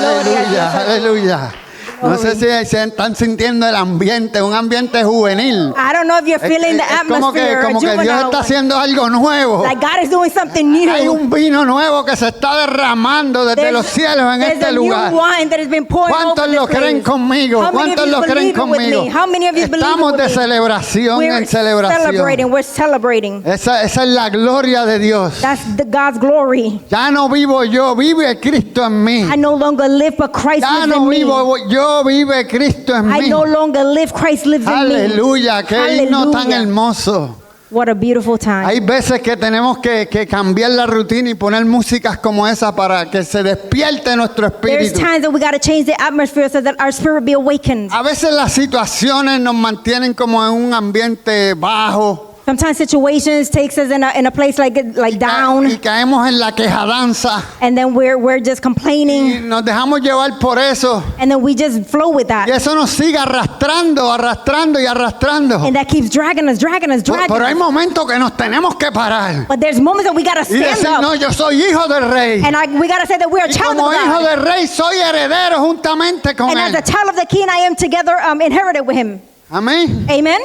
Aleluya, aleluya. No sé si se están sintiendo el ambiente, un ambiente juvenil. I don't know if you're feeling the Como que atmosphere. Dios juvenile está one. haciendo algo nuevo. Like God is doing something new. Hay un vino nuevo que se está derramando desde los cielos en there's este a lugar. new wine that has been poured ¿Cuántos over lo this creen place. conmigo? How many of ¿Cuántos you lo creen believe it with conmigo? me? How many of you believe Estamos it de with me? celebración We're en celebración. We're celebrating. Esa es la gloria de Dios. That's God's glory. Ya no vivo yo, vive Cristo en mí. I no longer live, but Christ Ya lives no in me. vivo yo, vive Cristo en I mí. no longer live, Christ lives in me. Aleluya, qué himno tan Hallelujah. hermoso. What a beautiful time. Hay veces que tenemos que cambiar la rutina y poner músicas como esa para que se despierte nuestro There's espíritu. times that we got to change the atmosphere so that our spirit be awakened. A veces las situaciones nos mantienen como en un ambiente bajo. Sometimes situations takes us in a place like Y down, caemos en la quejadanza. and then we're just Y complaining, nos dejamos llevar por eso. and then we just flow with Y that, eso nos sigue arrastrando, arrastrando y arrastrando. and that keeps dragging us. Pero hay momentos que nos tenemos que parar. But there's moments that we got to Y stand decir, no, up, yo soy hijo del rey. and we got to say that we're a Y child como of hijo God. del rey soy heredero juntamente con And as él. a child of the King, I am together inherited with Him. Amén. Amen.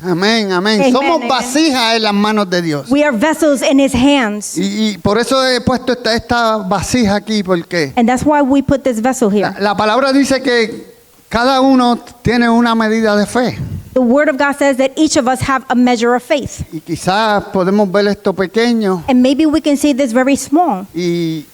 Amén, amén. Amen, Somos amen. vasijas en las manos de Dios. We are vessels in His hands, Y por eso he puesto esta vasija aquí, porque and that's why we put this vessel here. la palabra dice que cada uno tiene una medida de fe. The Word of God says that each of us have a measure of faith, Y quizás podemos ver esto pequeño, and maybe we can see this very small. y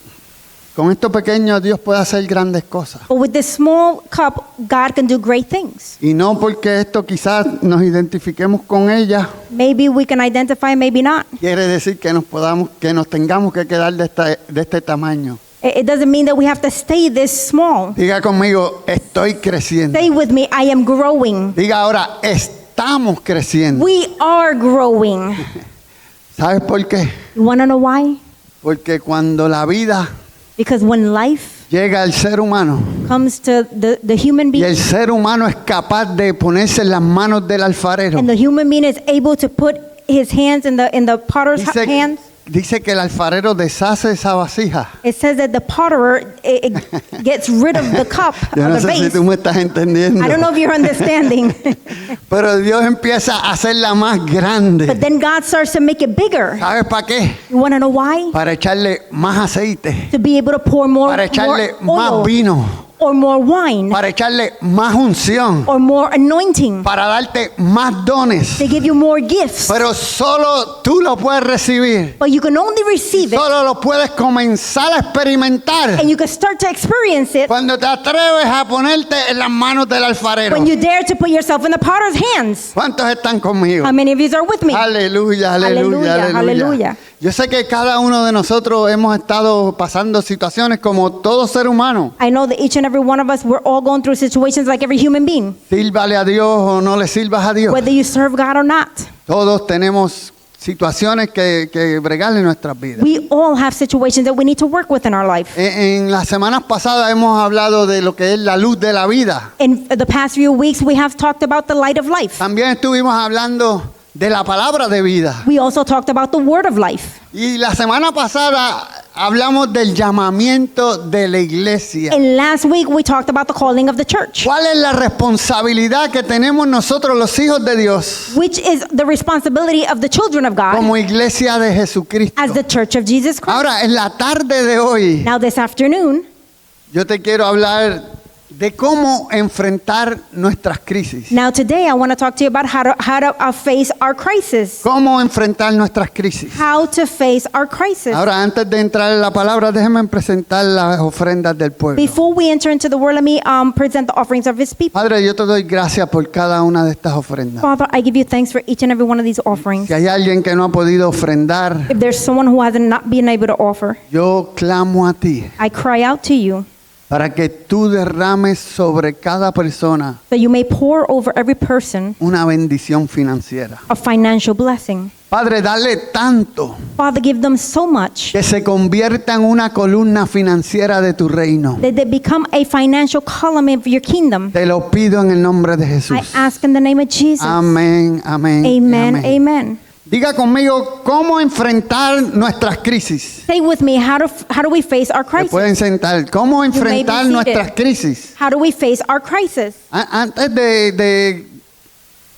con esto pequeño Dios puede hacer grandes cosas. But with this small cup, God can do great things. Y no porque esto quizás nos identifiquemos con ella, Maybe we can identify, maybe not. quiere decir que nos tengamos que quedar de este tamaño. It doesn't mean that we have to stay this small. Diga conmigo, estoy creciendo. Stay with me, I am growing. Diga ahora, estamos creciendo. We are growing. ¿Sabes por qué? You want to know why? Porque cuando la vida Because when life llega al ser humano comes to the human y el being, ser humano es capaz de ponerse en las manos del alfarero, and the human being is able to put his hands in the potter's hands, dice que el alfarero deshace esa vasija. it says that the potter it gets rid of the cup, Yo no of the sé si vase. tú me estás entendiendo. I don't know if you're understanding. Pero Dios empieza a hacerla más But grande. then God starts to make it bigger. ¿Sabes para qué? You want to know why? Para echarle más aceite, To be able to pour more, para echarle more más oil, vino, or more wine, para echarle más unción, or more anointing, para darte más dones. to give you more gifts. Pero solo tú lo puedes recibir. But you can only receive it, Solo lo puedes comenzar a experimentar and you can start to experience it cuando te atreves a ponerte en las manos del alfarero. when you dare to put yourself in the potter's hands. ¿Cuántos están conmigo? How many of you are with me? Aleluya, aleluya, Aleluya, aleluya. aleluya. Yo sé que cada uno de nosotros hemos estado pasando situaciones como todo ser humano. I know that each and every one of us, we're all going through situations like every human being, Sírvale a Dios o no le sirvas a Dios. whether you serve God or not. Todos tenemos situaciones que bregar en nuestras vidas. We all have situations that we need to work with in our life. En las semanas pasadas hemos hablado de lo que es la luz de la vida. In the past few weeks, we have talked about the light of life. También estuvimos hablando de la palabra de vida. We also talked about the word of life. Y la semana pasada hablamos del llamamiento de la iglesia. And last week, we talked about the calling of the church, ¿Cuál es la responsabilidad que tenemos nosotros los hijos de Dios which is the responsibility of the children of God como iglesia de Jesucristo? as the church of Jesus Christ. Ahora, en la tarde de hoy, Now, this afternoon, yo te quiero hablar de cómo enfrentar nuestras crisis. now today, I want to talk to you about how to face our crisis. Cómo enfrentar nuestras crisis. How to face our crisis. Ahora, antes de entrar en la palabra, déjenme presentar las ofrendas del pueblo. Before we enter into the word, let me present the offerings of His people. Padre, yo te doy gracias por cada una de estas ofrendas. Father, I give you thanks for each and every one of these offerings. Si hay alguien que no ha podido ofrendar, If there's someone who hasn't not been able to offer, yo clamo a ti I cry out to you para que tú derrames sobre cada persona that you may pour over every person una bendición financiera. a financial blessing. Padre, dale tanto Father, give them so much que se convierta en una columna financiera de tu reino. that they become a financial column of your kingdom. Te lo pido en el nombre de Jesús. I ask in the name of Jesus. Amén, amén. y Amen, amén. amen. Diga conmigo, ¿cómo enfrentar nuestras crisis? Say with me, how do we face our Se crisis? pueden sentar. ¿Cómo enfrentar seated. nuestras crisis? How do we face our crisis? Antes de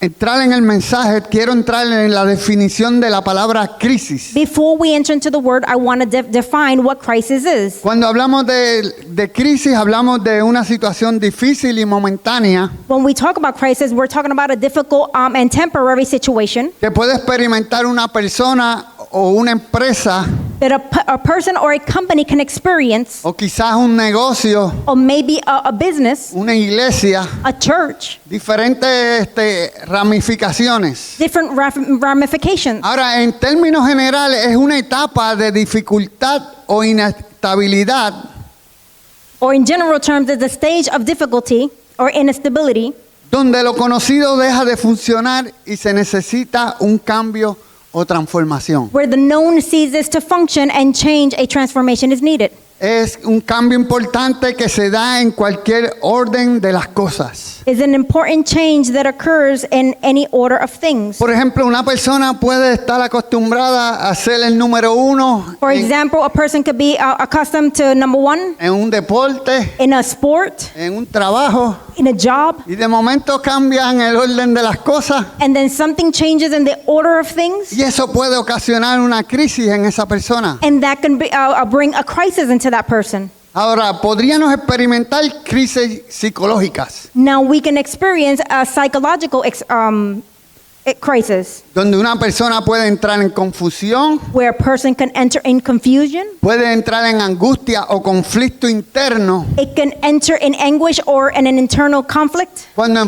entrar en el mensaje, quiero entrar en la definición de la palabra crisis. Before we enter into the word, I want to define what crisis is. Cuando hablamos de crisis, hablamos de una situación difícil y momentánea When we talk about crisis, we're talking about a difficult and temporary situation que puede experimentar una persona o una empresa that a person or a company can experience, o quizás un negocio, or maybe a business, una iglesia, a church, diferentes ramificaciones. different ramifications. Ahora, en términos generales, es una etapa de dificultad o inestabilidad Or in general terms, it's a stage of difficulty or instability donde lo conocido deja de funcionar y se necesita un cambio o transformación. where the known ceases to function and change, a transformation is needed. Es un cambio importante que se da en cualquier orden de las cosas. Is an important change that occurs in any order of things. Por ejemplo, una persona puede estar acostumbrada a ser el número uno For en, example, a person could be accustomed to number one en un deporte, in a sport, en un trabajo, in a job, y de momento cambian el orden de las cosas and then something changes in the order of things, y eso puede ocasionar una crisis en esa persona. and that can be, bring a crisis into that person. Ahora, podríamos experimentar crisis psicológicas, Now we can experience a psychological crisis donde una persona puede entrar en confusión, where a person can enter in confusion. puede entrar en angustia o conflicto interno It can enter in anguish or in an internal conflict. cuando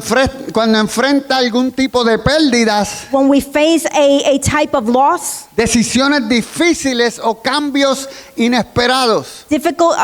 enfrenta algún tipo de pérdidas, When we face a type of loss, decisiones difíciles o cambios inesperados. difficult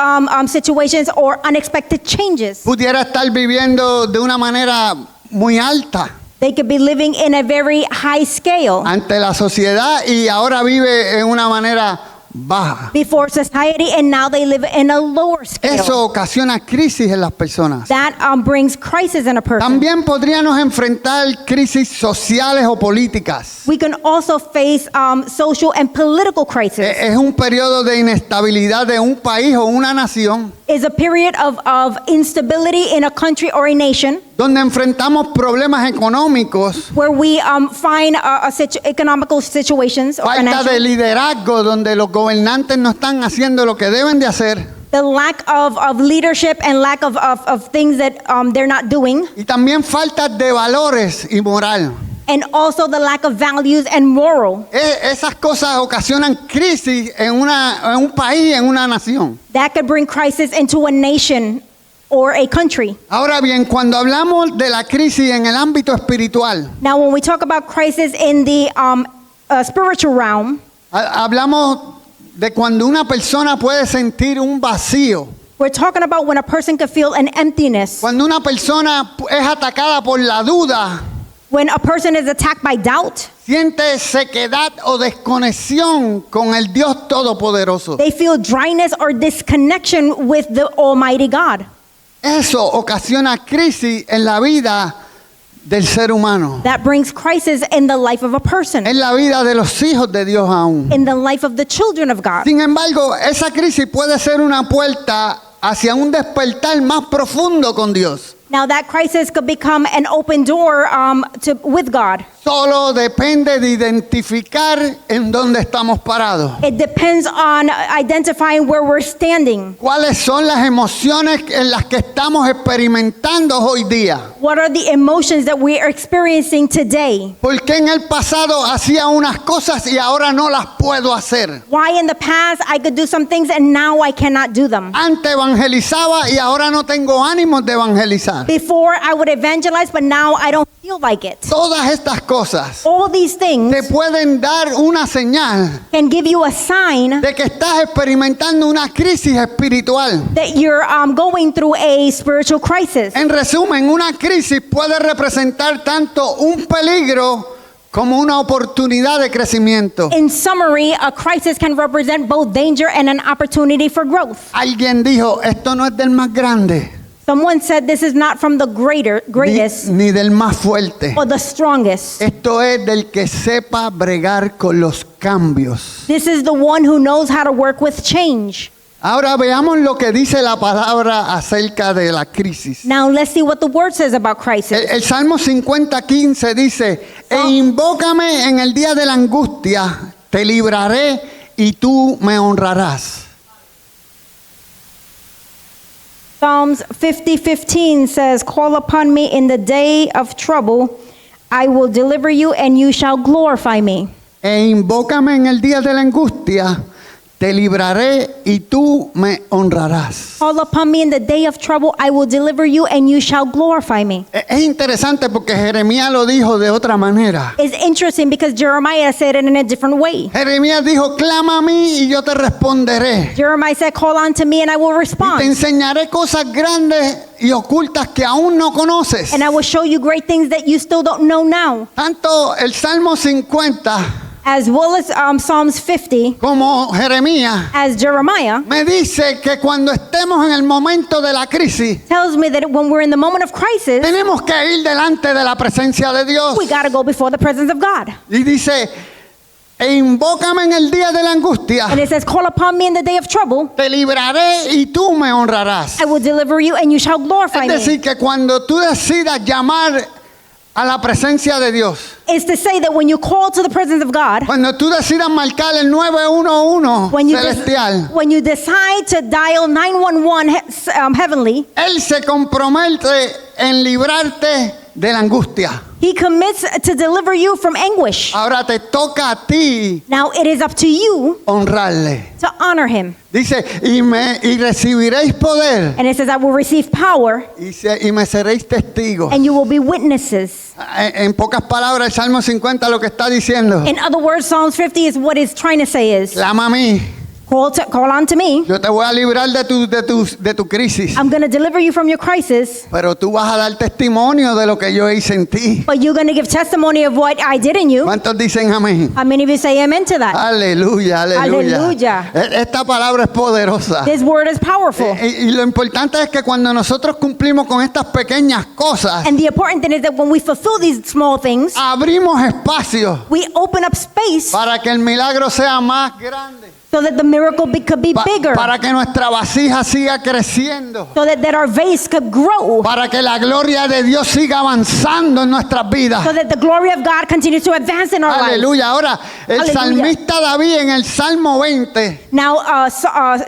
situations, or unexpected changes. Pudiera estar viviendo de una manera muy alta They could be living in a very high scale ante la sociedad y ahora vive en una manera baja. before society, and now they live in a lower scale. Eso ocasiona crisis en las personas. That brings crisis in a person. También podríamos enfrentar crisis sociales o políticas. We can also face social and political crisis. Es un periodo de inestabilidad de un país o una nación Is a period of instability in a country or a nation donde enfrentamos problemas económicos, where we find economical situations or falta de financial, liderazgo, donde los gobernantes no están haciendo lo que deben de hacer, the lack of leadership and lack of things that they're not doing, y también falta de valores y moral. and also the lack of values and moral. Esas cosas ocasionan crisis en un país, en una nación. That could bring crisis into a nation or a country. Ahora bien, cuando hablamos de la crisis en el ámbito espiritual, Now, when we talk about crisis in the spiritual realm, hablamos de cuando una persona puede sentir un vacío, we're talking about when a person could feel an emptiness, cuando una persona es atacada por la duda, when a person is attacked by doubt, siente sequedad o desconexión con el Dios Todopoderoso. they feel dryness or disconnection with the Almighty God. Eso ocasiona crisis en la vida del ser humano, That brings crisis in the life of a person, en la vida de los hijos de Dios aún. in the life of the children of God. Sin embargo, esa crisis puede ser una puerta hacia un despertar más profundo con Dios. Now, that crisis could become an open door with God. Solo depende de identificar en dónde estamos parados. It depends on identifying where we're standing. ¿Cuáles son las emociones en las que estamos experimentando hoy día? What are the emotions that we are experiencing today? ¿Por qué en el pasado hacía unas cosas y ahora no las puedo hacer? Why in the past I could do some things and now I cannot do them? Antes evangelizaba y ahora no tengo ánimos de evangelizar. Before I would evangelize, but now I don't feel like it. Todas estas cosas All these te things pueden dar una señal can give you a sign de que estás experimentando una crisis espiritual. that you're going through a spiritual crisis. En resumen, una crisis puede representar tanto un peligro como una oportunidad de crecimiento. In summary, a crisis can represent both danger and an opportunity for growth. Alguien dijo, esto no es del más grande. Someone said this is not from the greatest ni del más fuerte. or the strongest. Esto es del que sepa bregar con los cambios. This is the one who knows how to work with change. Ahora veamos lo que dice la palabra acerca de la crisis. Now let's see what the word says about crisis. El Salmo 50:15 dice, e invócame en el día de la angustia, te libraré y tú me honrarás. Psalms 50:15 says, call upon me in the day of trouble. I will deliver you and you shall glorify me. E invócame en el día de la angustia, te libraré y tú me honrarás. Call upon me in the day of trouble. I will deliver you and you shall glorify me. Es interesante porque Jeremías lo dijo de otra manera. It's interesting because Jeremiah said it in a different way. Jeremías dijo, clama a mí y yo te responderé. Jeremiah said, call unto me and I will Y te respond. enseñaré cosas grandes y ocultas que aún no conoces. And I will show you great things that you still don't know now. Tanto el Salmo 50 As well as Psalms 50, como Jeremías as Jeremiah me dice que cuando estemos en el momento de la crisis, tells me that when we're in the moment of crisis, tenemos que ir delante de la presencia de Dios. we got to go before the presence of God. Y dice, e invócame en el día de la angustia, And it says, call upon me in the day of trouble. te libraré y tú me honrarás. I will deliver you and you shall glorify Es me. decir, que cuando tú decidas llamar a la presencia de Dios, Is to say that when you call to the presence of God, cuando tú decidas marcar el 911 when you, celestial, when you decide to dial 911 heavenly, Él se compromete en librarte de la angustia. He commits to deliver you from anguish. Ahora te toca a ti Now it is up to you honrarle. to honor him. Dice, y recibiréis poder And it says, I will receive power y me seréis testigos. and you will be witnesses. En pocas palabras, el Salmo 50 lo que está diciendo, In other words, Psalms 50 is what it's trying to say is, clama a mí, call on to me. yo te voy a librar de tu crisis, I'm going to deliver you from your crisis, pero tú vas a dar testimonio de lo que yo hice en ti. but you're going to give testimony of what I did in you. ¿Cuántos dicen amén? How many of you say amen to that? Aleluya, aleluya. Aleluya. Esta palabra es poderosa. This word is powerful. Y lo importante es que cuando nosotros cumplimos con estas pequeñas cosas, And the important thing is that when we fulfill these small things, abrimos espacio we open up space para que el milagro sea más grande, so that the miracle could be bigger, para que nuestra vasija siga creciendo, so that our vase could grow, para que la gloria de Dios siga avanzando en nuestras vidas. so that the glory of God continues to advance in our lives. Aleluya. Ahora, el Aleluya. salmista David en el Salmo 20 Now,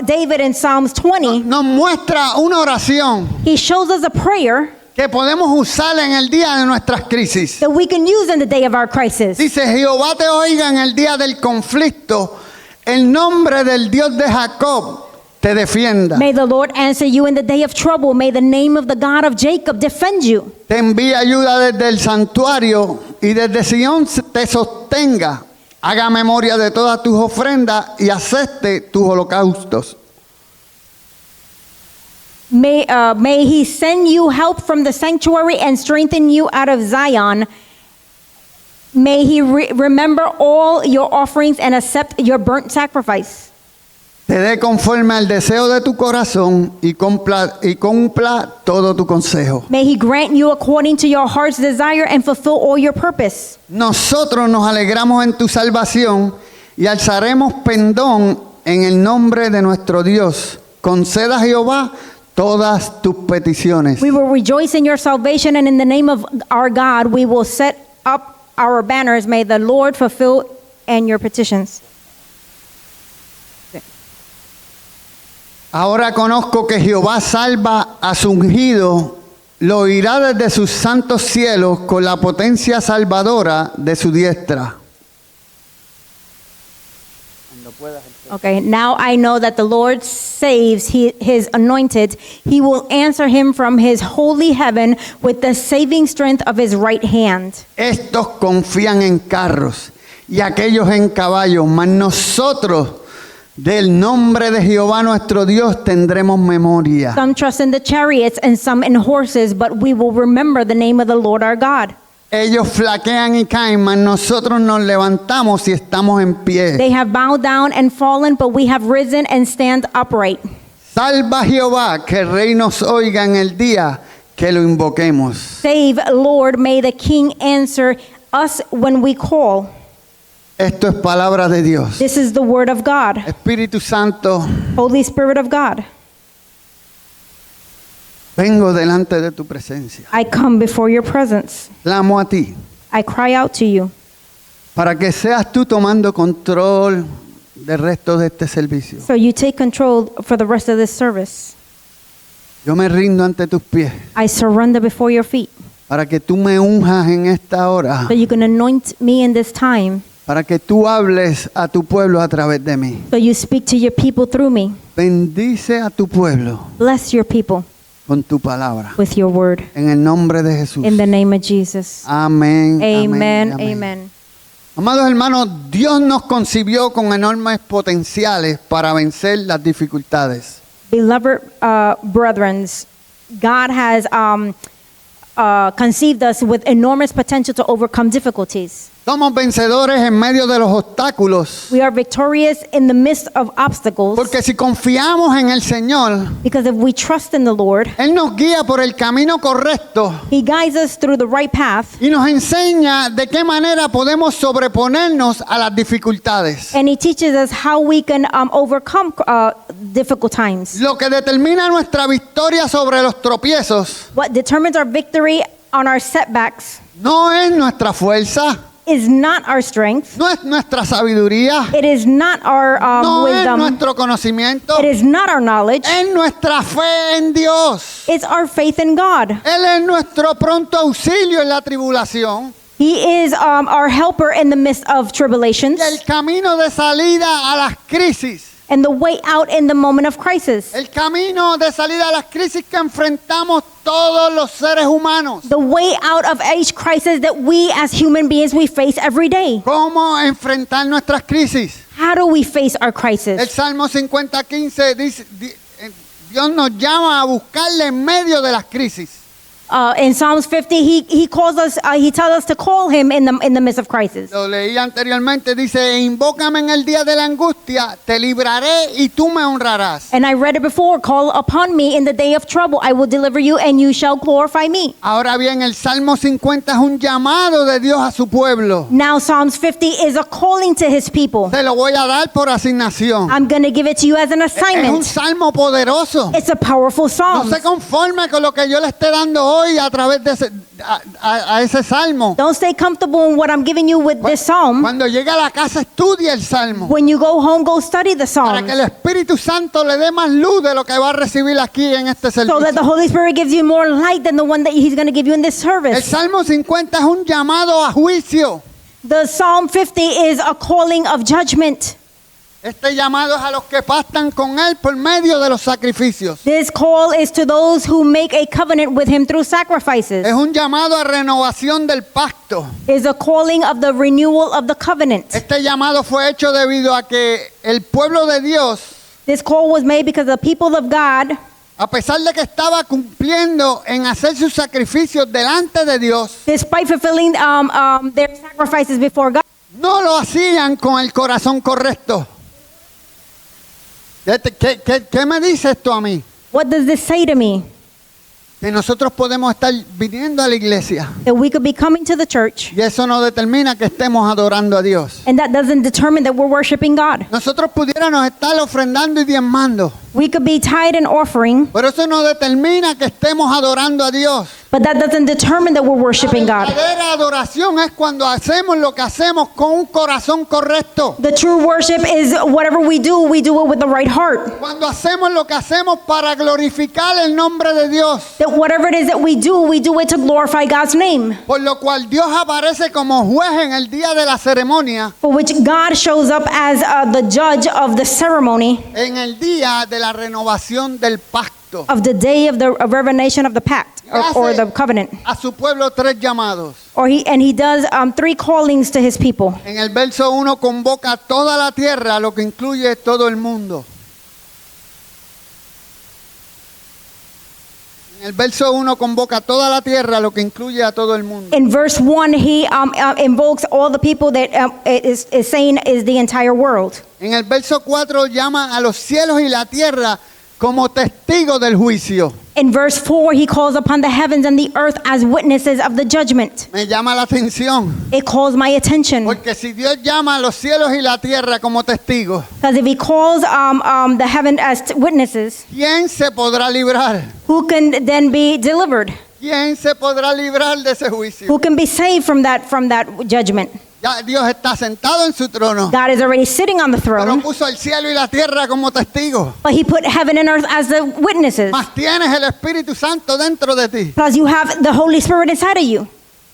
David in Psalms 20, nos muestra una oración he shows us a prayer que podemos usar en el día de nuestras crisis. that we can use in the day of our crisis. Dice, Jehová te oiga en el día del conflicto, el nombre del Dios de Jacob te defienda. May the Lord answer you in the day of trouble. May the name of the God of Jacob defend you. Te envía ayuda desde el santuario y desde Sion te sostenga. Haga memoria de todas tus ofrendas y acepte tus holocaustos. May he send you help from the sanctuary and strengthen you out of Zion. May he remember all your offerings and accept your burnt sacrifice. Te dé conforme al deseo de tu corazón y cumpla todo tu consejo. May he grant you according to your heart's desire and fulfill all your purpose. Nosotros nos alegramos en tu salvación y alzaremos pendón en el nombre de nuestro Dios. Conceda a Jehová todas tus peticiones. We will rejoice in your salvation, and in the name of our God, we will set up our banners. May the Lord fulfill and your petitions. Ahora conozco que Jehová salva a su ungido, lo oirá desde sus santos cielos con la potencia salvadora de su diestra. Okay, now I know that the Lord saves his anointed. He will answer him from his holy heaven with the saving strength of his right hand. Estos confían en carros y aquellos en caballos, mas nosotros del nombre de Jehová nuestro Dios tendremos memoria. Some trust in the chariots and some in horses, but we will remember the name of the Lord our God. Ellos flaquean y caen, mas nosotros nos levantamos y estamos en pie. They have bowed down and fallen, but we have risen and stand upright. Salva a Jehová, que el rey nos oiga en el día que lo invoquemos. Save, Lord, may the King answer us when we call. Esto es palabra de Dios. This is the word of God. Espíritu Santo, Holy Spirit of God, vengo delante de tu presencia. I come before your presence. Clamo a ti I cry out to you para que seas tú tomando control del resto de este servicio. so you take control for the rest of this service. Yo me rindo ante tus pies I surrender before your feet para que tú me unjas en esta hora, so you can anoint me in this time, para que tú hables a tu pueblo a través de mí. so you speak to your people through me. Bendice a tu pueblo Bless your people con tu palabra. with your word. En el nombre de Jesús. In the name of Jesus. Amén. Amen. amén, y amén. Amen. Amados hermanos, Dios nos concibió con enormes potenciales para vencer las dificultades. Beloved brethren, God has conceived us with enormous potential to overcome difficulties. Somos vencedores en medio de los obstáculos, We are victorious in the midst of obstacles porque si confiamos en el Señor, because if we trust in the Lord, Él nos guía por el camino correcto He guides us through the right path y nos enseña de qué manera podemos sobreponernos a las dificultades. and He teaches us how we can overcome difficult times. Lo que determina nuestra victoria sobre los tropiezos What determines our victory on our setbacks no es nuestra fuerza, is not our strength. no es nuestra sabiduría, It is not our no es wisdom. nuestro conocimiento, It is not our knowledge. es nuestra fe en Dios. It's our faith in God. Él es nuestro pronto auxilio en la tribulación He is our helper in the midst of tribulations y el camino de salida a las crisis. and the way out in the moment of crisis. El camino de salida a las crisis que enfrentamos todos los seres humanos. The way out of each crisis that we as human beings we face every day. ¿Cómo enfrentar nuestras crisis? How do we face our El crisis? Salmo 50:15 dice, Dios nos llama a buscarle en medio de las crisis. In Psalms 50, he calls us. He tells us to call him in the midst of crisis. Lo leí anteriormente, dice, invócame en el día de la angustia, te libraré y tú me honrarás. And I read it before. Call upon me in the day of trouble. I will deliver you, and you shall glorify me. Ahora bien, el Salmo 50 es un llamado de Dios a su pueblo. Now Psalms 50 is a calling to his people. Te lo voy a dar por asignación. I'm going to give it to you as an Es un assignment. salmo poderoso. It's a powerful No psalm. se conforme con lo que yo le esté dando hoy a través de ese salmo. Don't stay comfortable in what I'm giving you with this psalm. Cuando llegue a la casa, estudia el salmo. When you go home, go study the Para psalm que el Espíritu Santo le dé más luz de lo que va a recibir aquí en este so that the servicio. Holy Spirit gives you more light than the one that he's going to give you in this El service. Salmo 50 es un llamado a juicio. The Psalm 50 is a calling of judgment. Este llamado es a los que pactan con Él por medio de los sacrificios. This call is to those who make a covenant with him through sacrifices. Es un llamado a renovación del pacto. Is a calling of the renewal of the covenant. Este llamado fue hecho debido a que el pueblo de Dios, This call was made because the people of God, a pesar de que estaba cumpliendo en hacer sus sacrificios delante de Dios, despite fulfilling their sacrifices before God, no lo hacían con el corazón correcto. ¿Qué me dice esto a mí? what does this say to me? Que nosotros podemos estar viniendo a la iglesia That we could be coming to the church, y eso no determina que estemos adorando a Dios. and that doesn't determine that we're worshiping God. Nosotros pudiéramos estar ofrendando y diezmando, We could be tithe and offering, pero eso no determina que estemos adorando a Dios. but that doesn't determine that we're worshiping La God. verdadera adoración es cuando hacemos lo que hacemos con un corazón correcto. The true worship is whatever we do it with the right heart. Cuando hacemos lo que hacemos para glorificar el nombre de Dios. That whatever it is that we do it to glorify God's name. Por lo cual Dios aparece como juez en el día de la ceremonia, For which God shows up as the judge of the ceremony en el día de la renovación del pacto. of the day of the revelation of the pact or the covenant. A su pueblo tres llamados. He does three callings to his people. En el verso 1 convoca a toda la tierra, lo que incluye todo el mundo. En el verso 1 convoca a toda la tierra, lo que incluye a todo el mundo. In verse 1, he invokes all the people that is saying is the entire world. En el verso 4 llama a los cielos y la tierra como testigos del juicio. In verse 4, he calls upon the heavens and the earth as witnesses of the judgment. Me llama la atención, It calls my attention. porque si Dios llama a los cielos y la tierra como testigos, Because if he calls the heaven as witnesses, ¿quién se podrá librar? who can then be delivered? ¿Quién se podrá librar de ese juicio? Who can be saved from that judgment? Ya Dios está sentado en su trono, God is already sitting on the pero throne, puso el cielo y la tierra como testigos. but he put heaven and earth as the witnesses. Más tienes el Espíritu Santo dentro de ti. Plus, you have the Holy Spirit inside of you.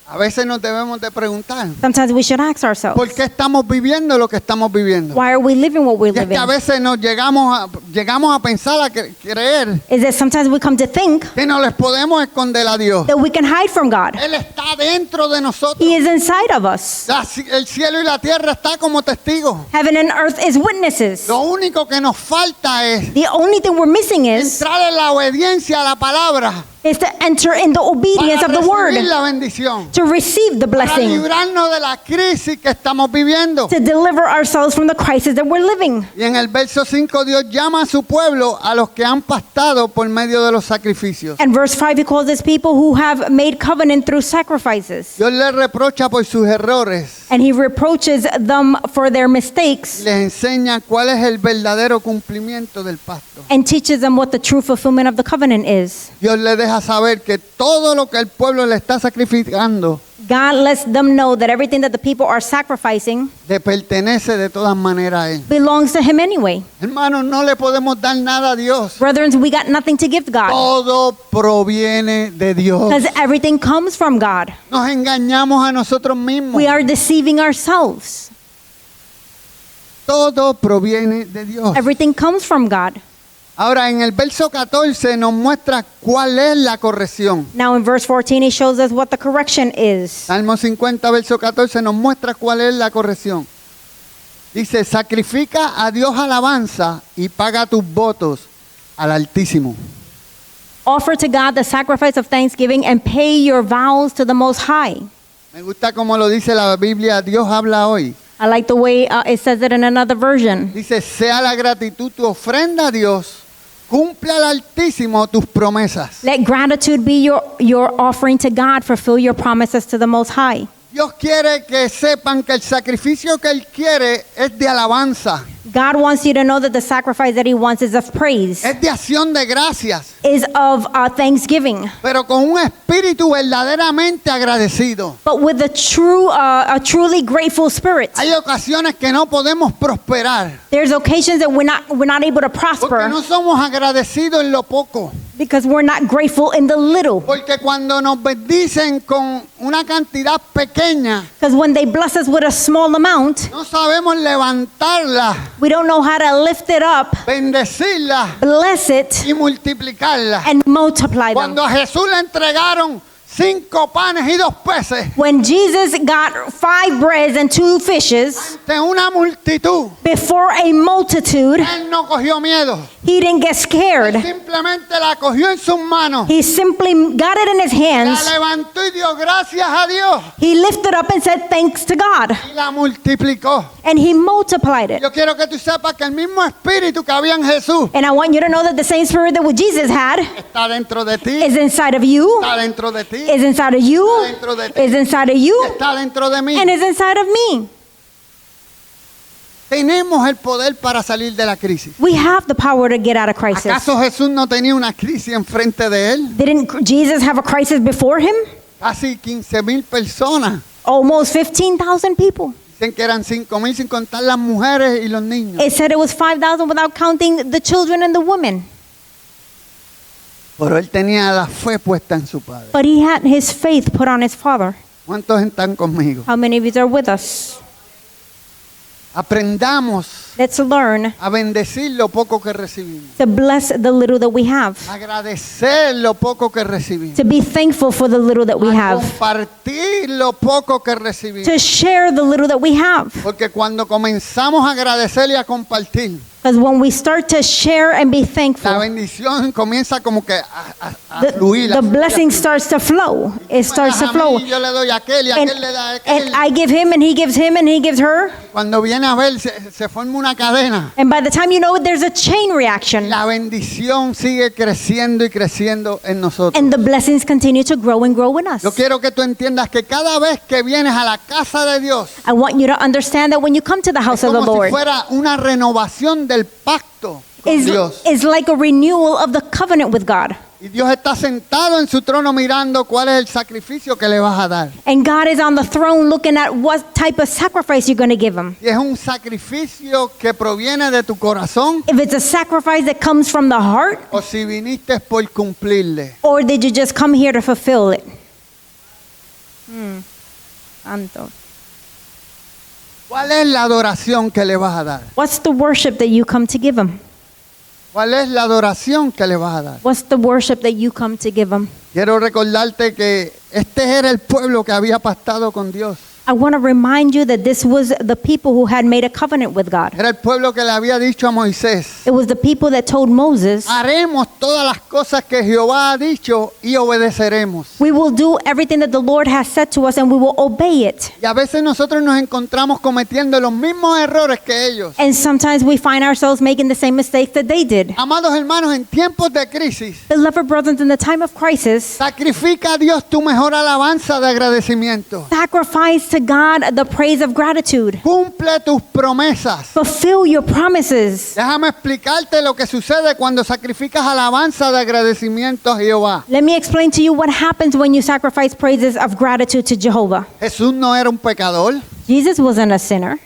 A veces nos debemos de preguntar, Sometimes we should ask ¿por ourselves, qué estamos viviendo lo que estamos viviendo? why are we living what we're Y es que living? a veces nos llegamos a pensar, a creer Is that sometimes we come to think que no les podemos esconder a Dios. that we can hide from God. Él está dentro de nosotros. He is inside of us. El cielo y la tierra está como testigos. Heaven and earth is witnesses. Lo único que nos falta es The only thing we're missing is entrar en la obediencia a la palabra to enter in the obedience para of the word, recibir la bendición, to receive the para blessing, librarnos de la crisis que estamos viviendo. to deliver ourselves from the crisis that we're living. Y en el verso 5 Dios llama a su pueblo a los que han pastado por medio de los sacrificios. And verse 5, he calls his people who have made covenant through sacrifices. Dios les reprocha por sus errores, And he reproaches them for their mistakes les enseña cuál es el verdadero cumplimiento del pacto. and teaches them what the true fulfillment of the covenant is. Dios les deja saber que todo lo que el pueblo le está sacrificando God lets them know that everything that the people are sacrificing le pertenece de todas maneras a Él. belongs to him anyway. Hermanos, no le podemos dar nada a Dios. Brethren, we got nothing to give God Todo proviene de Dios. because everything comes from God. Nos engañamos a nosotros mismos. We are deceiving ourselves. Todo proviene de Dios. Everything comes from God. Ahora, en el verso 14 nos muestra cuál es la corrección. Now in verse 14, he shows us what the correction is. Salmo 50, verso 14 nos muestra cuál es la corrección. Dice, sacrifica a Dios alabanza y paga tus votos al Altísimo. Offer to God the sacrifice of thanksgiving and pay your vows to the Most High. Me gusta como lo dice la Biblia, Dios habla hoy. I like the way it says it in another version. Dice, sea la gratitud tu ofrenda a Dios, cumple al Altísimo tus promesas. Let gratitude be your offering to God. Fulfill your promises to the Most High. Dios quiere que sepan que el sacrificio que Él quiere es de alabanza, God wants you to know that the sacrifice that he wants is of praise, es de acción de gracias, is of thanksgiving, pero con un espíritu verdaderamente agradecido. but with a truly grateful spirit. Hay ocasiones que no podemos prosperar There's occasions that we're not able to porque prosper no somos agradecidos en lo poco. because we're not grateful in the little. Porque cuando nos bendicen con una cantidad pequeña, Because when they bless us with a small amount, no sabemos levantarla, we don't know how to lift it up, bendecirla bless it, y multiplicarla. and multiply them. Cuando a Jesús le entregaron 5 panes y 2 peces When Jesus got 5 breads and 2 fishes de una multitud, before a multitude, Él no cogió miedo. he didn't get scared. Simplemente la cogió en sus manos, He simply got it in his la hands. levantó y dio gracias a Dios He lifted up and said thanks to God, y la multiplicó. and he multiplied it. Yo quiero que tú sepas que el mismo espíritu que había en Jesús And I want you to know that the same spirit that Jesus had está dentro de ti, is inside of you, está dentro de ti, is inside of you, dentro de ti, is inside of you, está dentro de mí. and is inside of me. Tenemos el poder para salir de la crisis. We have the power to get out of crisis. ¿Acaso Jesús no tenía una crisis enfrente de él? Didn't Jesus have a crisis before him? Casi 15,000 personas. Almost 15,000 people. Dicen que eran 5,000 sin contar las mujeres y los niños. It said it was 5,000 without counting the children and the women. Pero él tenía la fe puesta en su Padre. But he had his faith put on his Father. ¿Cuántos están conmigo? How many of you are with us? Aprendamos Let's learn a bendecir lo poco que recibimos. to bless the little that we have, Agradecer lo poco que recibimos. to be thankful for the little that we A have, compartir lo poco que recibimos. to share the little that we have. Porque cuando comenzamos a agradecer y a compartir, Because when we start to share and be la thankful, bendición comienza como que a the, fluir. the blessing starts to flow. It starts to flow. Yo le doy a aquel y And, aquel le da a and aquel. I give him, and he gives him, and he gives her. Cuando viene a ver, se forma una cadena. And by the time you know it, there's a chain reaction. La bendición sigue creciendo y creciendo en nosotros. And the blessings continue to grow and grow in us. Yo quiero que tú entiendas que cada vez que vienes a la casa de Dios, I want you to understand that when you come to the es house of the como si Lord, fuera una renovación del pacto con Dios. is like a renewal of the covenant with God. Y Dios está sentado en su trono mirando cuál es el sacrificio que le vas a dar. And God is on the throne looking at what type of sacrifice you're going to give him. Y es un sacrificio que proviene de tu corazón If it's a sacrifice that comes from the heart, o si viniste por cumplirle. or did you just come here to fulfill it? Santo. ¿Cuál es la adoración que le vas a dar? What's the worship that you come to give him? ¿Cuál es la adoración que le vas a dar? What's the worship that you come to give him? Quiero recordarte que este era el pueblo que había pactado con Dios. I want to remind you that this was the people who had made a covenant with God. Era el pueblo que le había dicho a Moisés: It was the people that told Moses, haremos todas las cosas que Jehová ha dicho y obedeceremos. we will do everything that the Lord has said to us and we will obey it. Y a veces nosotros nos encontramos cometiendo los mismos errores que ellos. And sometimes we find ourselves making the same mistakes that they did. Amados hermanos, en tiempos de crisis, Beloved brothers, in the time of crisis, sacrifica a Dios tu mejor alabanza de agradecimiento. sacrifice to God the praise of gratitude. Cumple tus promesas. Fulfill your promises. Déjame explicarte lo que sucede cuando sacrificas alabanza de agradecimiento a Jehová. Let me explain to you what happens when you sacrifice praises of gratitude to Jehovah. Jesús no era un pecador. Jesus wasn't a sinner.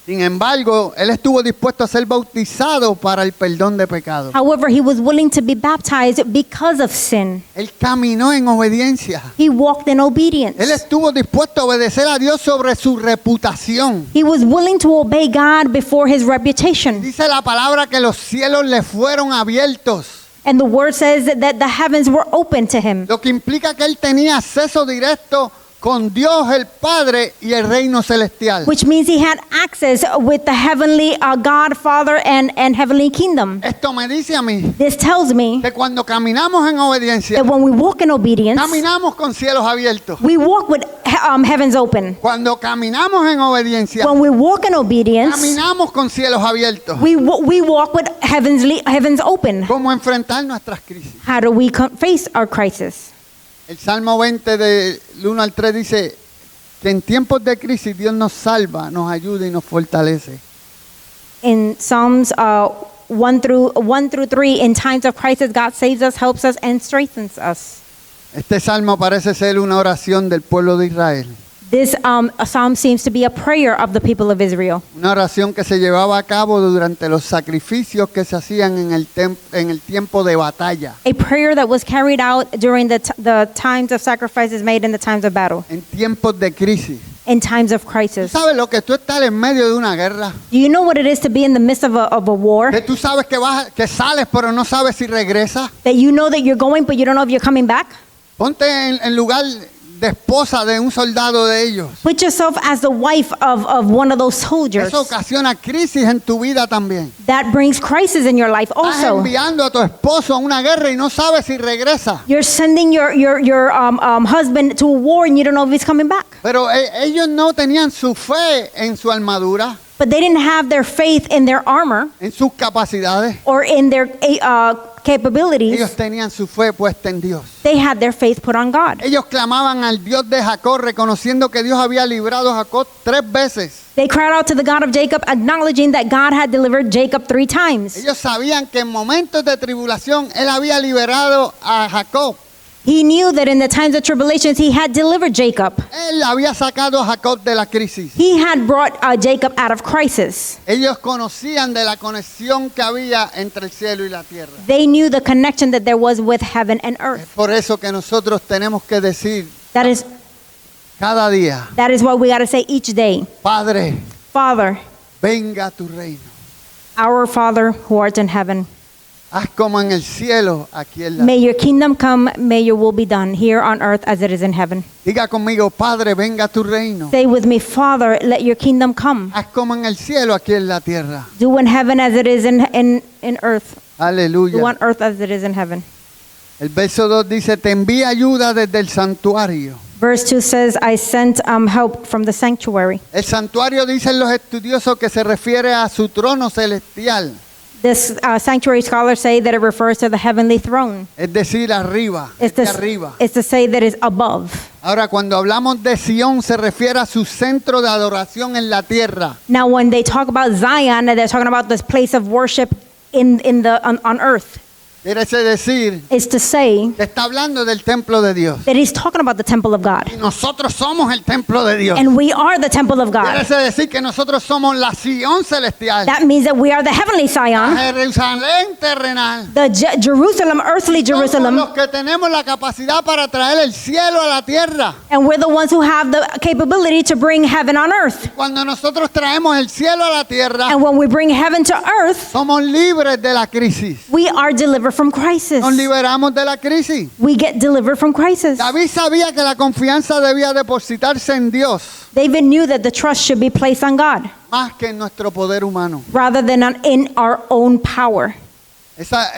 Sin embargo, él estuvo dispuesto a ser bautizado para el perdón de pecados. However, he was willing to be baptized because of sin. Él caminó en obediencia. He walked in obedience. Él estuvo dispuesto a obedecer a Dios sobre su reputación. He was willing to obey God before his reputation. Dice la palabra que los cielos le fueron abiertos, And the word says that the heavens were open to him, lo que implica que él tenía acceso directo con Dios el Padre y el reino celestial. which means he had access with the heavenly God, Father, and heavenly kingdom. Esto me dice a mí This tells me que cuando caminamos en obediencia, that when we walk in obedience, caminamos con cielos abiertos. we walk with heavens open. Cuando caminamos en obediencia, When we walk in obedience, caminamos con cielos abiertos. we walk with heavens open. ¿Cómo enfrentar nuestras crisis? How do we face our crisis? El Salmo 20 del 1 al 3 dice que en tiempos de crisis Dios nos salva, nos ayuda y nos fortalece. In Psalms 1 through 3, in times of crisis, God saves us, helps us, and strengthens us. Este salmo parece ser una oración del pueblo de Israel. This psalm seems to be a prayer of the people of Israel. Una oración que se llevaba a cabo durante los sacrificios que se hacían en el tiempo de batalla, A prayer that was carried out during the times of sacrifices made in the times of battle, en tiempos de crisis. in times of ¿Tú crisis. sabes lo que tú estar en medio de una guerra? Do you know what it is to be in the midst of a war? Que tú sabes que sales pero no sabes si regresas. That you know that you're going, but you don't know if you're coming back? Ponte en lugar de esposa de un soldado de ellos. Put yourself as the wife of one of those soldiers. Eso ocasiona crisis en tu vida también. That brings crisis in your life Estás also. enviando a tu esposo a una guerra y no sabes si regresa. You're sending your husband to a war and you don't know if he's coming back. Pero ellos no tenían su fe en su armadura, But they didn't have their faith in their armor en sus capacidades. or in their capabilities. Ellos tenían su fe puesta en Dios. They had their faith put on God. Ellos clamaban al Dios de Jacob, reconociendo que Dios había librado a Jacob 3 veces. They cried out to the God of Jacob, acknowledging that God had delivered Jacob 3 times. Ellos sabían que en momentos de tribulación Él había liberado a Jacob. He knew that in the times of tribulations, he had delivered Jacob. Él había sacado a Jacob de la crisis. He had brought Jacob out of crisis. Ellos conocían de la conexión que había entre el cielo y la tierra. They knew the connection that there was with heaven and earth. Por eso que nosotros tenemos que decir That is cada día, what we got to say each day. Padre, Father, venga a tu reino. our Father who art in heaven, Haz como en el cielo, aquí en la May your kingdom come, may your will be done here on earth as it is in heaven. Diga conmigo, Padre, venga tu reino. Say with me, Father, let your kingdom come. Haz como en el cielo, aquí en la tierra. Do in heaven as it is in earth. Do Aleluya. on earth as it is in heaven. El verso 2 dice, te envía ayuda desde el santuario. Verse 2 says, I sent help from the sanctuary. El santuario, dicen los estudiosos, que se refiere a su trono celestial. This sanctuary scholars say that it refers to the heavenly throne. Es decir, arriba, It's arriba. to say that it's above. Ahora, cuando hablamos de Sión, se refiere a su centro de adoración en la tierra. Now, when they talk about Zion, they're talking about this place of worship on earth. Quiere decir, Is to say que está hablando del templo de Dios. that he's talking about the temple of God. Y nosotros somos el templo de Dios. And we are the temple of Quiere God. decir que nosotros somos la Sión celestial. That means that we are the heavenly Zion, La Jerusalén terrenal. the Jerusalem, earthly Somos Jerusalem, los que tenemos la capacidad para traer el cielo a la tierra. and we're the ones who have the capability to bring heaven on earth. Cuando nosotros traemos el cielo a la tierra, And when we bring heaven to earth, somos libres de la crisis. we are delivered from crisis. Nos liberamos de la crisis. We get delivered from crisis. David sabía que la confianza debía depositarse en Dios David knew that the trust should be placed on God más que en nuestro poder humano. rather than in our own power. Esa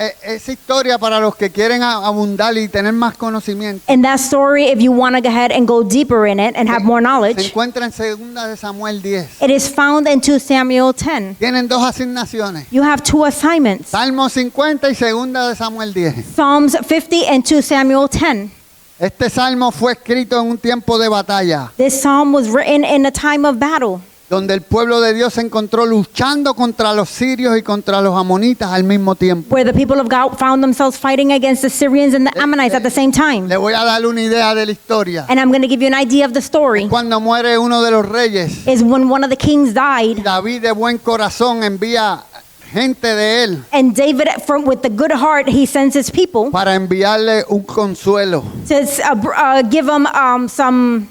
historia, para los que quieren abundar y tener más conocimiento, And that story, if you want to go ahead and go deeper in it and have more se knowledge, encuentra en 2 de Samuel 10. it is found in 2 Samuel 10. Tienen 2 asignaciones: You have 2 assignments, Salmo 50 y 2 de Samuel 10. Psalms 50 and 2 Samuel 10. Este salmo fue escrito en un tiempo de batalla, This psalm was written in a time of battle, donde el pueblo de Dios se encontró luchando contra los sirios y contra los amonitas al mismo tiempo. where the people of God found themselves fighting against the Syrians and the Ammonites at the same time. Le voy a dar una idea de la historia. And I'm going to give you an idea of the story. Cuando muere uno de los reyes, Is when one of the kings died, David, de buen corazón, envía gente de él and David, with the good heart, he sends his people para enviarle un consuelo. to give them some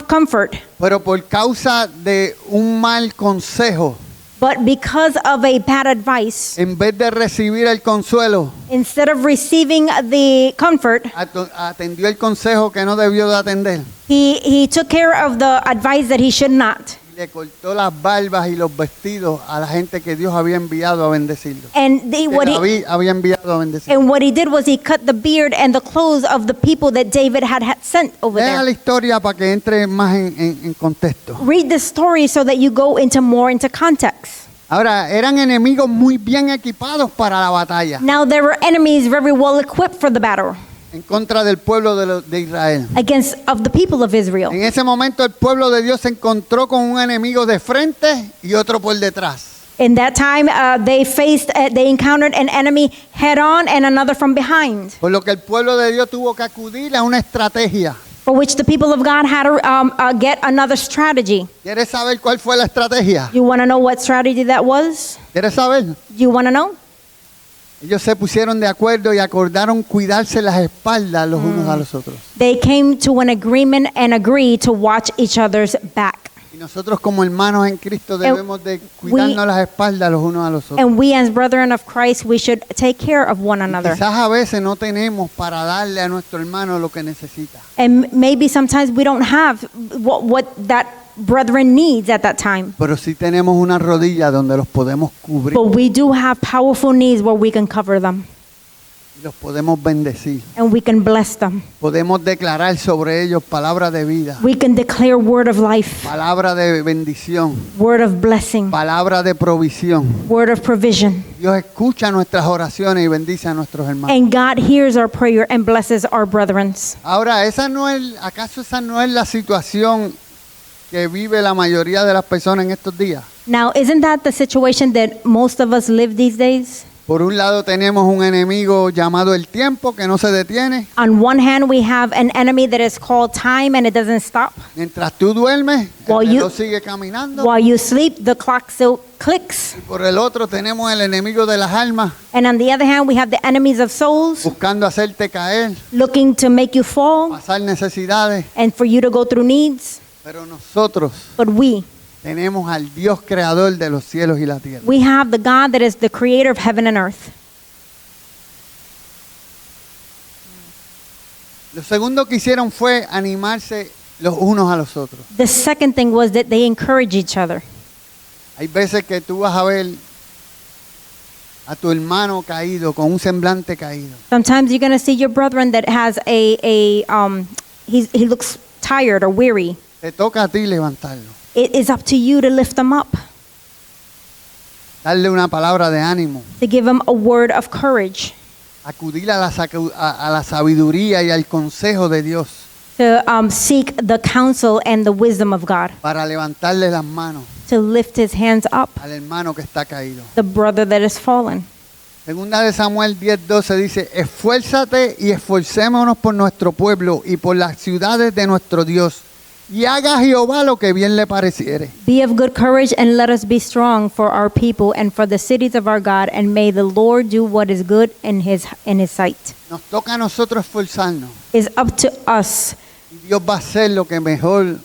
comfort. Pero por causa de un mal consejo, But because of a bad advice, en vez de recibir el consuelo, instead of receiving the comfort, atendió el consejo que no debió de atender. he took care of the advice that he should not. Y le cortó las barbas y los vestidos a la gente que Dios había enviado a bendecirlo. And Que David había enviado a bendecirlo. and what he did was he cut the beard and the clothes of the people that David had sent over Lea la there. historia para que entre más en contexto. Read the story so that you go into context. Ahora, eran enemigos muy bien equipados para la batalla Now there were enemies very well equipped for the battle en contra del pueblo de Israel. of the people of Israel. En ese momento el pueblo de Dios se encontró con un enemigo de frente y otro por detrás. In that time, they encountered an enemy head on and another from behind, Por lo que el pueblo de Dios tuvo que acudir a una estrategia. for which the people of God had to get another strategy. ¿Quieres saber cuál fue la estrategia? You want to know what strategy that was? ¿Quieres saber? You want to know? Ellos se pusieron de acuerdo y acordaron cuidarse las espaldas los unos a los otros. They came to an agreement and agreed to watch each other's back. Y nosotros como hermanos en Cristo debemos de cuidarnos las espaldas los unos a los otros. And we as brethren of Christ, we should take care of one another. Quizás a veces no tenemos para darle a nuestro hermano lo que necesita. And maybe sometimes we don't have what that brethren needs at that time. Pero sí tenemos una rodilla donde los podemos cubrir But we do have powerful needs where we can cover them y los podemos bendecir. and we can bless them. Podemos declarar sobre ellos palabra de vida, We can declare word of life, palabra de bendición, word of blessing, palabra de provisión. word of provision. Dios escucha nuestras oraciones y bendice a nuestros hermanos. And God hears our prayer and blesses our brethren. Ahora, ¿acaso esa no es la situación que vive la mayoría de las personas en estos días? Now, isn't that the situation that most of us live these days? Por un lado tenemos un enemigo llamado el tiempo que no se detiene. On one hand, we have an enemy that is called time and it doesn't stop. Mientras tú duermes, While el you- reloj sigue caminando. While you sleep, the clock still clicks. Por el otro tenemos el enemigo de las almas And on the other hand, we have the enemies of souls buscando hacerte caer, looking to make you fall pasar necesidades. and for you to go through needs. Pero nosotros But we tenemos al Dios creador de los cielos y la tierra. have the God that is the creator of heaven and earth. Lo segundo que hicieron fue animarse los unos a los otros. The second thing was that they encourage each other. Hay veces que tú vas a ver a tu hermano caído, con un semblante caído. Sometimes you're going to see your brethren that has he looks tired or weary. Te toca a ti levantarlo, It is up to you to lift them up, darle una palabra de ánimo, to give them a word of courage, acudir a la sabiduría y al consejo de Dios to seek the counsel and the wisdom of God, para levantarle las manos to lift his hands up, al hermano que está caído. the brother that is fallen. Segunda de Samuel 10:12 dice, esfuérzate y esforcémonos por nuestro pueblo y por las ciudades de nuestro Dios, y haga Jehová lo que bien le pareciere. Be of good courage and let us be strong for our people and for the cities of our God, and may the Lord do what is good in his sight. Nos toca a nosotros esforzarnos It's up to us y Dios va a hacer lo que mejor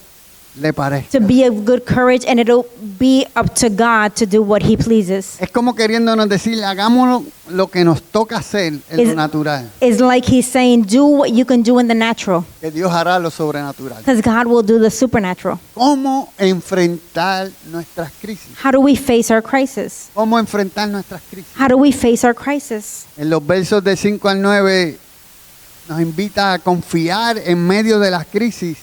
le parezca. to be of good courage, and it'll be up to God to do what he pleases. Es como queriéndonos decir, hagamos lo que nos toca hacer en lo Es- natural, It's like he's saying, do what you can do in the natural, que Dios hará lo sobrenatural. because God will do the supernatural. ¿Cómo enfrentar nuestras crisis? How do we face our crisis? ¿Cómo enfrentar nuestras crisis? How do we face our crisis? En los versos de 5 al 9 nos invita a confiar en medio de las crisis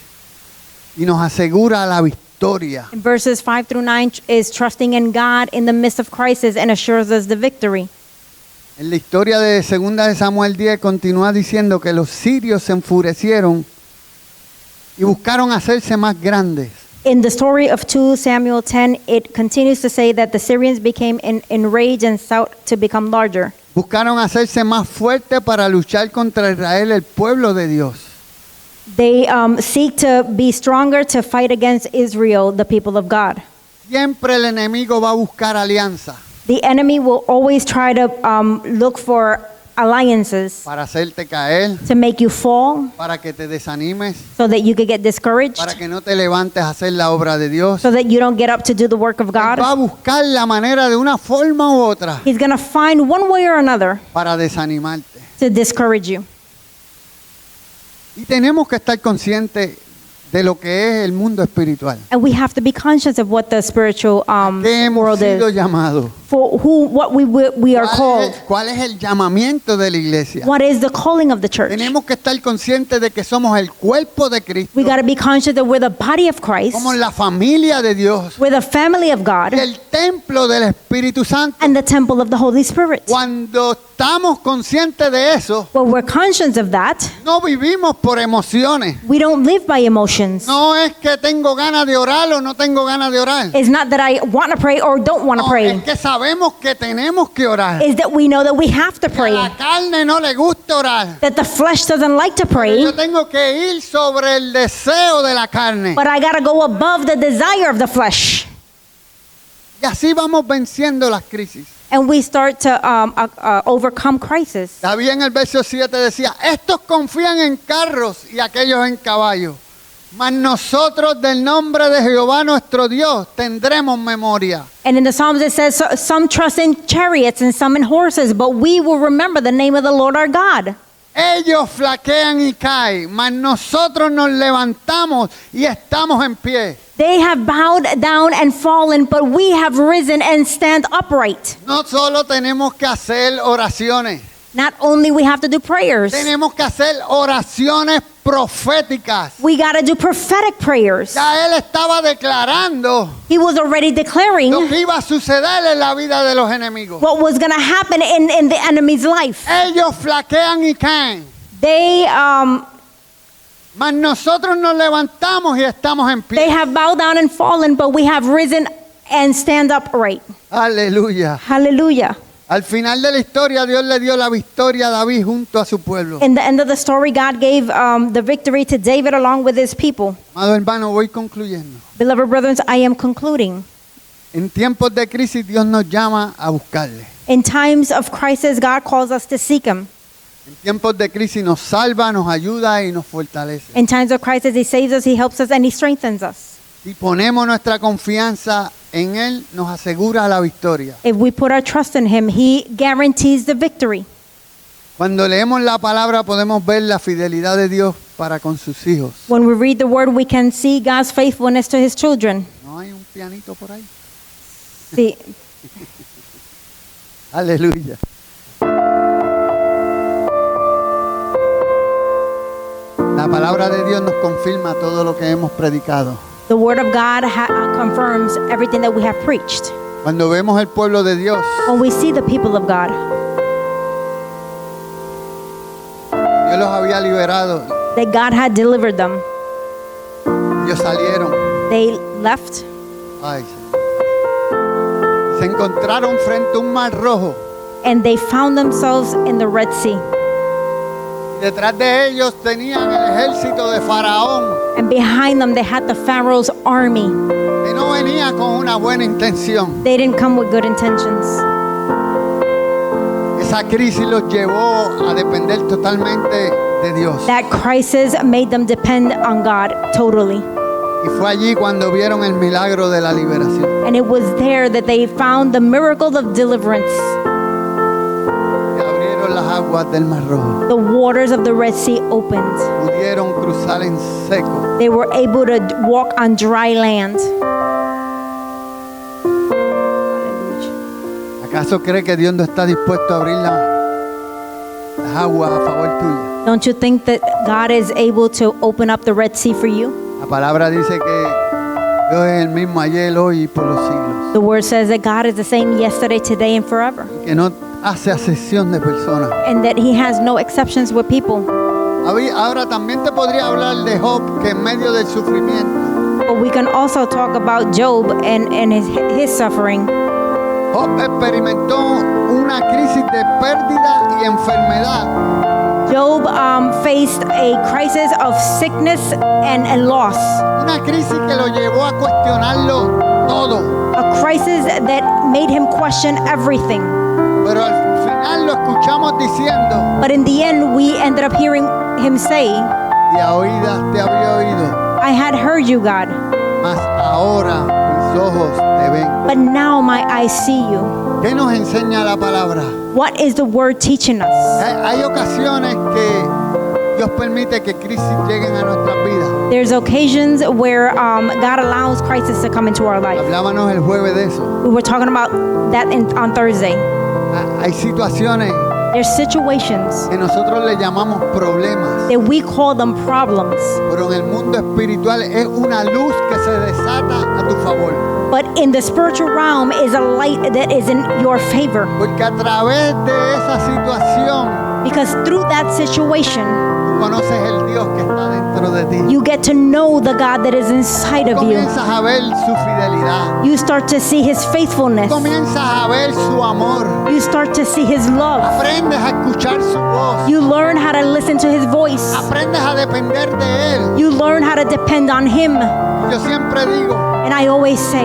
y nos asegura la victoria. In verses 5 through 9 is trusting in God in the midst of crisis and assures us the victory. En la historia de 2 de Samuel 10 continúa diciendo que los sirios se enfurecieron y buscaron hacerse más grandes. In the story of 2 Samuel 10, it continues to say that the Syrians became enraged and sought to become larger. Buscaron hacerse más fuertes para luchar contra Israel, el pueblo de Dios. They seek to be stronger to fight against Israel, the people of God. Siempre el enemigo va a buscar alianza The enemy will always try to look for alliances para hacerte caer, to make you fall para que te desanimes, so that you could get discouraged, para que no te levantes a hacer la obra de Dios. so that you don't get up to do the work of Él va a God. buscar la manera de una forma u otra He's going to find one way or another para desanimarte. to discourage you. Y tenemos que estar conscientes de lo que es el mundo espiritual. And we have to be conscious of what the spiritual ¿Qué hemos world sido is. llamados? For what we are called. ¿Cuál es el llamamiento de la iglesia? What is the calling of the church? Tenemos que estar conscientes de que somos el cuerpo de Cristo, We got to be conscious that we're the body of Christ, somos la familia de Dios, we're the family of God, y el templo del Espíritu Santo. and the temple of the Holy Spirit. Cuando estamos conscientes de eso, When we're conscious of that, no vivimos por emociones. we don't live by emotions. No es que tengo ganas de orar o no tengo ganas de orar. It's not that I want to pray or don't want to No, pray. es que sabemos que tenemos que orar. Is that we know that we have to A pray. la carne no le gusta orar. That the flesh doesn't like to pray, Yo tengo que ir sobre el deseo de la carne. but I got to go above the desire of the flesh. Y así vamos venciendo las crisis. And we start to overcome crisis. David en el verso 7 decía, estos confían en carros y aquellos en caballos, mas nosotros del nombre de Jehová nuestro Dios tendremos memoria. And in the Psalms it says, some trust in chariots and some in horses, but we will remember the name of the Lord our God. Ellos flaquean y caen, mas nosotros nos levantamos y estamos en pie. They have bowed down and fallen, but we have risen and stand upright. No solo tenemos que hacer oraciones, Not only we have to do prayers, tenemos que hacer oraciones proféticas. we got to do prophetic prayers. Ya él estaba declarando He was already declaring lo que iba a suceder en la vida de los enemigos. what was going to happen in the enemy's life. Ellos flaquean y caen, They mas nosotros nos levantamos y estamos en they pie. have bowed down and fallen, but we have risen and stand upright. Aleluya. Hallelujah. Al final de la historia, Dios le dio la victoria a David junto a su pueblo. In the end of the story, God gave the victory to David along with his people. Amado hermano, voy concluyendo. Beloved brethren, I am concluding. En tiempos de crisis, Dios nos llama a buscarle. In times of crisis, God calls us to seek Him. En tiempos de crisis nos salva, nos ayuda y nos fortalece. In times of crisis, He saves us, He helps us, and He strengthens us. Si ponemos nuestra confianza en Él, nos asegura la victoria. If we put our trust in Him, He guarantees the victory. Cuando leemos la palabra podemos ver la fidelidad de Dios para con sus hijos. When we read the word, we can see God's faithfulness to his children. ¿No hay un pianito por ahí? See, Aleluya. La palabra de Dios nos confirma todo lo que hemos predicado. the word of God confirms everything that we have preached. Cuando vemos el pueblo de Dios, When we see the people of God, Dios los había liberado. that God had delivered them, Ellos salieron. they left Ay, Señor. Se encontraron frente a un mar rojo. and they found themselves in the Red Sea. Detrás de ellos tenían el ejército de Faraón, And behind them, they had the Pharaoh's army. que no venía con una buena intención. They didn't come with good intentions. Esa crisis los llevó a depender totalmente de Dios. That crisis made them depend on God totally. Y fue allí cuando vieron el milagro de la liberación. And it was there that they found the miracle of deliverance. Que abrieron las aguas del Mar Rojo. The waters of the Red Sea opened. Pudieron cruzar en seco. They were able to walk on dry land. ¿Acaso cree que Dios no está dispuesto a abrir las aguas a favor tuyo? Don't you think that God is able to open up the Red Sea for you? La palabra dice que Dios es el mismo ayer, hoy y por los siglos. The word says that God is the same yesterday, today, and forever. Que no hace acepción de personas. And that he has no exceptions with people. Ahora también te podría hablar de Job, que en medio del sufrimiento, But we can also talk about Job and his suffering. Job experimentó una crisis de pérdida y enfermedad. Job faced a crisis of sickness and loss. Una crisis que lo llevó a cuestionarlo todo. A crisis that made him question everything. Pero al final lo escuchamos diciendo, But in the end, we ended up hearing him say, de a oídas te había oído, I had heard you, God, mas ahora mis ojos te ven. but now my eyes see you. ¿Qué nos enseña la palabra? What is the word teaching us? Hay ocasiones que Dios permite que crisis lleguen a nuestras vidas. There's occasions where God allows crisis to come into our life. Hablábamos el jueves de eso. We were talking about that on Thursday. Hay situaciones There's situations que nosotros le llamamos problemas, that we call them problems, pero en el mundo espiritual es una luz que se desata a tu favor. but in the spiritual realm is a light that is in your favor. Porque a través de esa situación Because through that situation, tú conoces el Dios que está dentro de ti. you get to know the God that is inside of you. Comienzas a ver su fidelidad. You start to see his faithfulness. Comienzas a ver su amor. You start to see his love. Aprendes a escuchar su voz. You learn how to listen to his voice. Aprendes a depender de él. You learn how to depend on him. Yo siempre digo And I always say,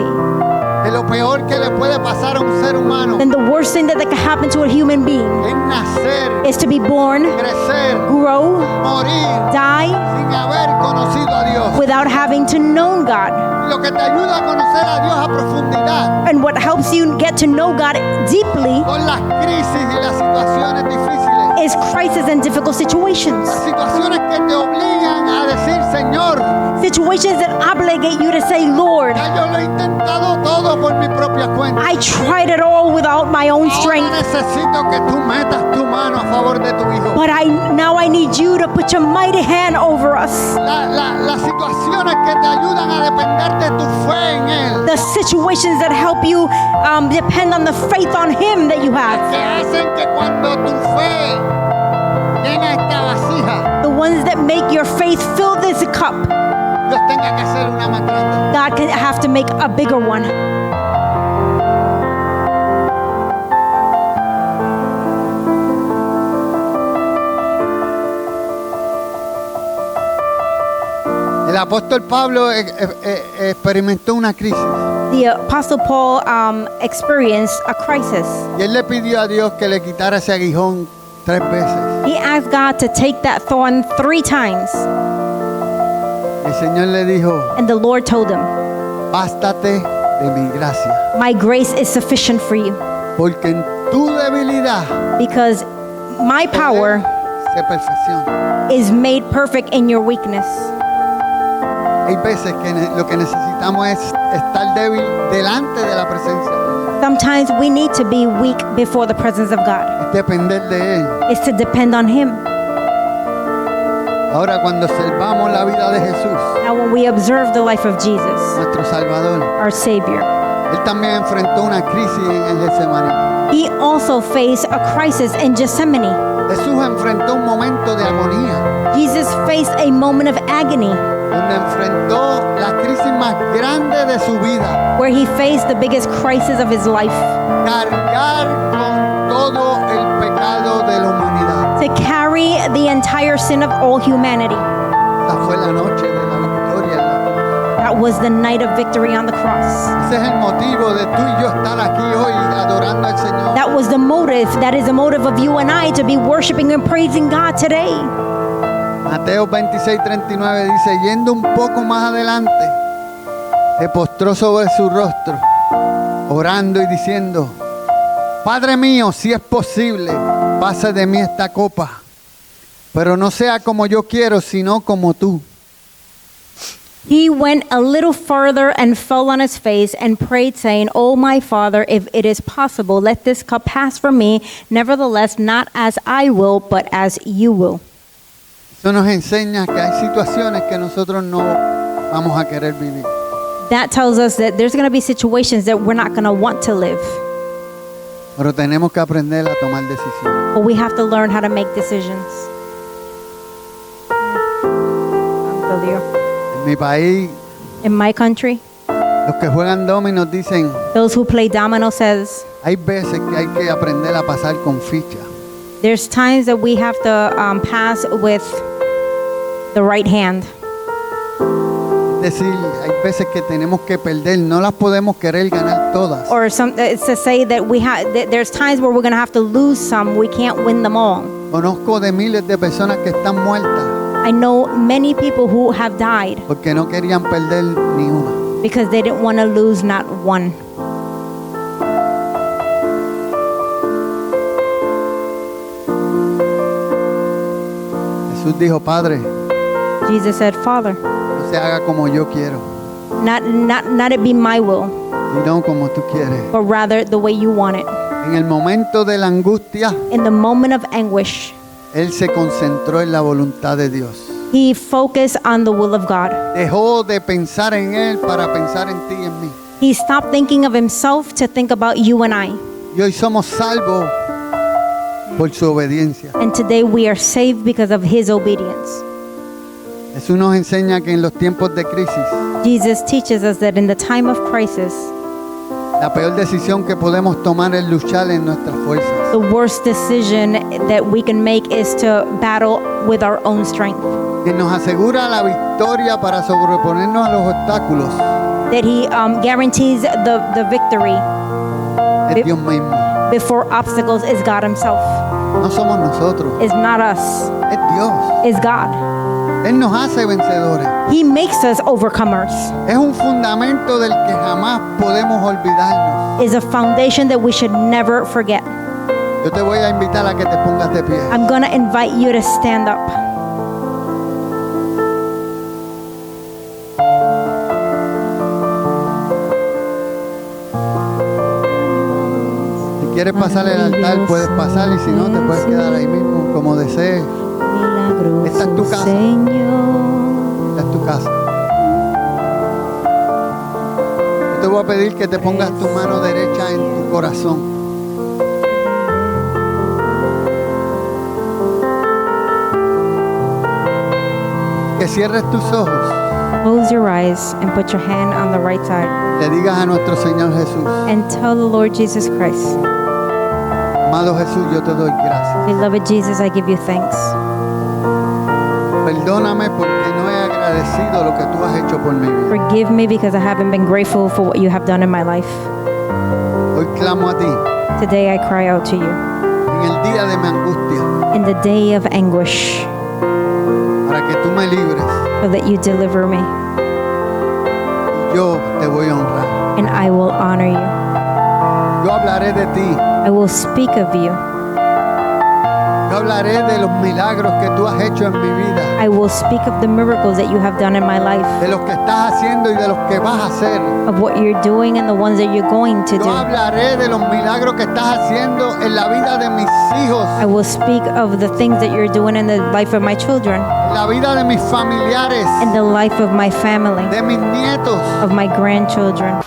que lo peor que le puede pasar a un ser humano then the worst thing that can happen to a human being es nacer, is to be born, crecer, grow, morir die sin haber conocido a Dios. without having to know God. Lo que te ayuda a conocer a Dios a profundidad And what helps you get to know God deeply son las crisis y las situaciones difíciles. is crisis and difficult situations. Las situaciones que te obligan a decir, Señor, Situations that obligate you to say, Lord, ya yo lo he intentado todo por mi propia cuenta. I tried it all without my own Ahora strength. necesito que tú metas tu mano a favor de tu hijo. But now I need you to put your mighty hand over us. Las situaciones que te ayudan a depender de tu fe en Él, The situations that help you depend on the faith on Him that you que have. hacen que cuando tu fe llena esta vasija, The ones that make your faith fill this cup. Dios tenga que hacer una más grande. God can have to make a bigger one. El apóstol Pablo experimentó una crisis The Apostle Paul experienced a crisis. y él le pidió a Dios que le quitara ese aguijón 3 veces. He asked God to take that thorn 3 times. El Señor le dijo, And the Lord told him, bástate de mi gracia, my grace is sufficient for you. porque en tu debilidad Because my power se perfecciona. is made perfect in your weakness. Hay veces que lo que necesitamos es estar débil delante de la presencia de Dios. Sometimes we need to be weak before the presence of God. Es depender de Él. It's to depend on Him. Ahora, cuando observamos la vida de Jesús, Now, when we observe the life of Jesus, nuestro Salvador, our Savior, Él también enfrentó una crisis en el Getsemaní. He also faced a crisis in Gethsemane. Jesús enfrentó un momento de agonía, Jesus faced a moment of agony donde enfrentó la crisis más grande de su vida, where He faced the biggest crisis of His life, cargar con todo el pecado de la humanidad. to carry the entire sin of all humanity. Esta fue la noche de la victoria en la cruz. That was the night of victory on the cross. Ese es el motivo de tú y yo estar aquí hoy adorando al Señor. That was the motive. That is the motive of you and I to be worshiping and praising God today. Mateo 26:39 dice, yendo un poco más adelante, se postró sobre su rostro, orando y diciendo, Padre mío, si es posible, pase de mí esta copa, pero no sea como yo quiero, sino como tú. He went a little further and fell on his face and prayed, saying, "O my Father, if it is possible, let this cup pass from me. Nevertheless, not as I will, but as you will." Eso nos enseña que hay situaciones que nosotros no vamos a querer vivir. That tells us that there's going to be situations that we're not going to want to live, Pero tenemos que aprender a tomar decisiones. but we have to learn how to make decisions. En mi país, In my country, los que juegan dominos dicen, those who play domino says, hay veces que hay que aprender a pasar con ficha. there's times that we have to pass with the right hand. Es decir, hay veces que tenemos que perder, no las podemos querer ganar todas. Or it's to say that there's times where we're going to have to lose some. We can't win them all. Conozco de miles de personas que están muertas I know many people who have died porque no querían perder ni una. because they didn't want to lose not one. Jesús dijo, Padre, Jesus said, Father, no se haga como yo quiero, not it be my will, sino como tú quieres. but rather the way you want it. En el momento de la angustia, In the moment of anguish, Él se concentró en la voluntad de Dios. he focused on the will of God. Dejó de pensar en Él para pensar en ti y en mí. He stopped thinking of himself to think about you and I. Y hoy somos salvos por su obediencia. And today we are saved because of his obedience. Jesús nos enseña que en los tiempos de crisis, Jesus teaches us that in the time of crisis, la peor decisión que podemos tomar es luchar en nuestras fuerzas. the worst decision that we can make is to battle with our own strength. Que nos asegura la victoria para sobreponernos a los obstáculos That he guarantees the victory es Dios mismo. before obstacles is God himself. No somos nosotros, Is not us, es Dios. is God. Él nos hace vencedores. He makes us overcomers. Es un fundamento del que jamás podemos olvidarnos. Is a foundation that we should never forget. Yo te voy a invitar a que te pongas de pie. I'm going to invite you to stand up. Si quieres pasar el altar, puedes pasar, y si no, te puedes quedar ahí mismo, como desees. Esta es tu casa. Esta es tu casa. Yo te voy a pedir que te pongas tu mano derecha en tu corazón. Que cierres tus ojos. Close your eyes and put your hand on the right side Le digas a nuestro Señor Jesús, and tell the Lord Jesus Christ, amado Jesús, yo te doy gracias. beloved Jesus, I give you thanks. Perdóname porque no he agradecido lo que tú has hecho por mi vida. Forgive me because I haven't been grateful for what you have done in my life. Hoy clamo a ti Today I cry out to you en el día de mi angustia in the day of anguish para que tú me libres. so that you deliver me, Yo te voy a honrar. and I will honor you. Yo hablaré de ti. I will speak of you. Yo Yo hablaré de los milagros que tú has hecho en mi vida, I will speak of the miracles that you have done in my life, de los que estás haciendo y de los que vas a hacer. of what you're doing and the ones that you're going to Yo do. hablaré de los milagros que estás haciendo en la vida de mis hijos, I will speak of the things that you're doing in the life of my children, en la vida de mis familiares, in the life of my family, de mis nietos. of my grandchildren.